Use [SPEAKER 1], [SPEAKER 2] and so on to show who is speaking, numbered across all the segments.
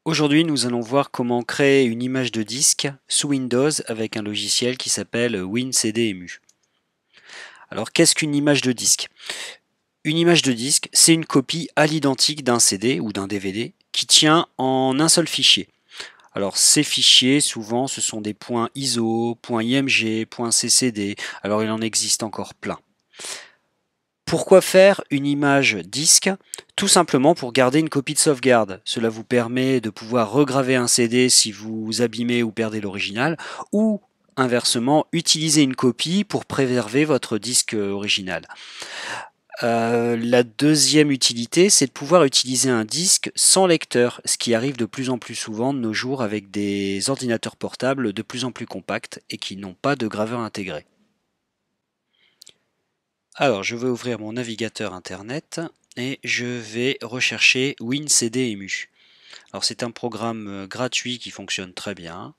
[SPEAKER 1] Aujourd'hui, nous allons voir comment créer une image de disque sous Windows avec un logiciel qui s'appelle WinCDEMU. Alors, qu'est-ce qu'une image de disque? Une image de disque, c'est une copie à l'identique d'un CD ou d'un DVD qui tient en un seul fichier. Alors, ces fichiers, souvent, ce sont des points ISO, points IMG, points CCD. Alors, il en existe encore plein. Pourquoi faire une image disque? Tout simplement pour garder une copie de sauvegarde. Cela vous permet de pouvoir regraver un CD si vous abîmez ou perdez l'original, ou inversement, utiliser une copie pour préserver votre disque original. La deuxième utilité, c'est de pouvoir utiliser un disque sans lecteur, ce qui arrive de plus en plus souvent de nos jours avec des ordinateurs portables de plus en plus compacts et qui n'ont pas de graveur intégré. Alors, je vais ouvrir mon navigateur internet et je vais rechercher WinCDEMU. Alors, c'est un programme gratuit qui fonctionne très bien.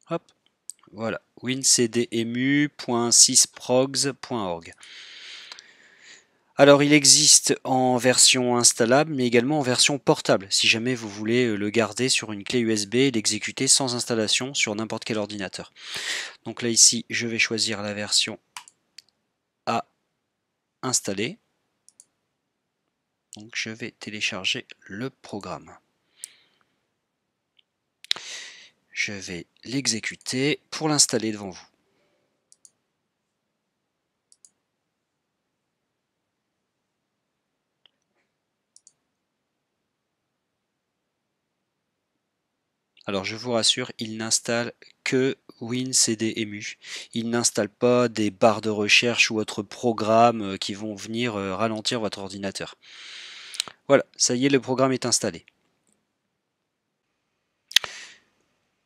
[SPEAKER 1] Hop, voilà, wincdemu.sysprogs.org. Alors, il existe en version installable, mais également en version portable, si jamais vous voulez le garder sur une clé USB et l'exécuter sans installation sur n'importe quel ordinateur. Donc là, ici, je vais choisir la version à installer. Donc je vais télécharger le programme. Je vais l'exécuter pour l'installer devant vous. Alors je vous rassure, il n'installe que WinCDEMU. Il n'installe pas des barres de recherche ou autres programmes qui vont venir ralentir votre ordinateur. Voilà, ça y est, le programme est installé.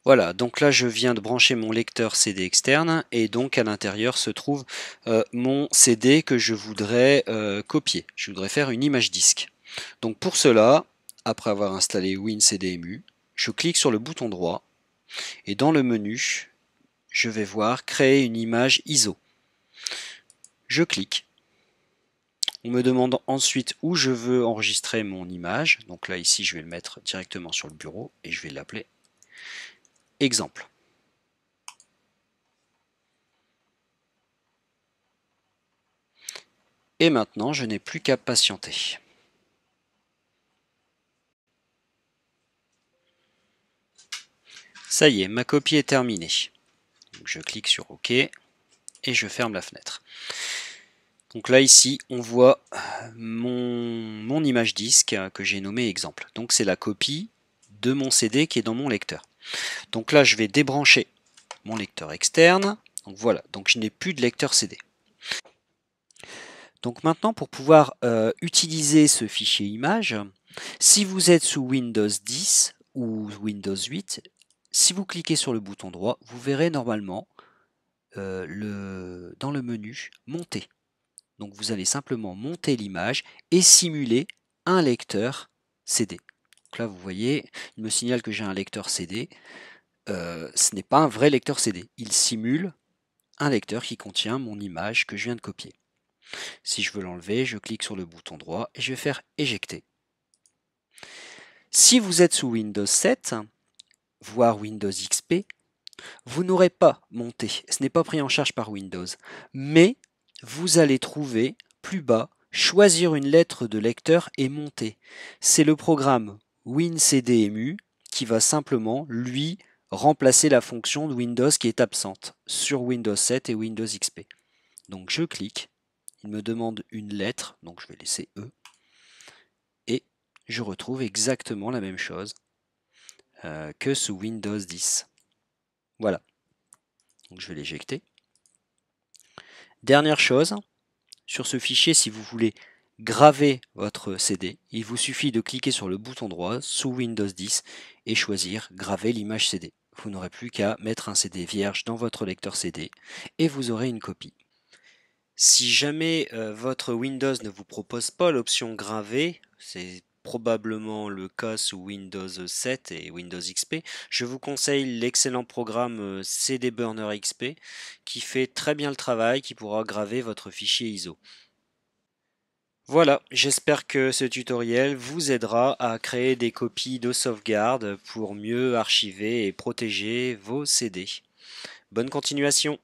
[SPEAKER 1] Voilà, donc là je viens de brancher mon lecteur CD externe et donc à l'intérieur se trouve mon CD que je voudrais copier. Je voudrais faire une image disque. Donc pour cela, après avoir installé WinCDEMU, je clique sur le bouton droit et dans le menu, je vais voir créer une image ISO. Je clique. On me demande ensuite où je veux enregistrer mon image. Donc là ici je vais le mettre directement sur le bureau et je vais l'appeler exemple. Et maintenant, je n'ai plus qu'à patienter. Ça y est, ma copie est terminée. Donc je clique sur OK et je ferme la fenêtre. Donc là, ici, on voit mon image disque que j'ai nommé exemple. Donc c'est la copie de mon CD qui est dans mon lecteur. Donc là, je vais débrancher mon lecteur externe. Donc voilà, donc je n'ai plus de lecteur CD. Donc maintenant, pour pouvoir utiliser ce fichier image, si vous êtes sous Windows 10 ou Windows 8, si vous cliquez sur le bouton droit, vous verrez normalement dans le menu Monter. Donc vous allez simplement monter l'image et simuler un lecteur CD. Donc là, vous voyez, il me signale que j'ai un lecteur CD. Ce n'est pas un vrai lecteur CD. Il simule un lecteur qui contient mon image que je viens de copier. Si je veux l'enlever, je clique sur le bouton droit et je vais faire éjecter. Si vous êtes sous Windows 7, voire Windows XP, vous n'aurez pas monté. Ce n'est pas pris en charge par Windows. Mais vous allez trouver plus bas choisir une lettre de lecteur et monter. C'est le programme WinCDEMU qui va simplement, lui, remplacer la fonction de Windows qui est absente sur Windows 7 et Windows XP. Donc je clique. Il me demande une lettre, donc je vais laisser E, et je retrouve exactement la même chose que sous Windows 10. Voilà, donc je vais l'éjecter. Dernière chose, sur ce fichier, si vous voulez graver votre CD, il vous suffit de cliquer sur le bouton droit sous Windows 10 et choisir graver l'image CD. Vous n'aurez plus qu'à mettre un CD vierge dans votre lecteur CD et vous aurez une copie. Si jamais votre Windows ne vous propose pas l'option graver, c'est probablement le cas sous Windows 7 et Windows XP, je vous conseille l'excellent programme CD Burner XP qui fait très bien le travail, qui pourra graver votre fichier ISO. Voilà, j'espère que ce tutoriel vous aidera à créer des copies de sauvegarde pour mieux archiver et protéger vos CD. Bonne continuation!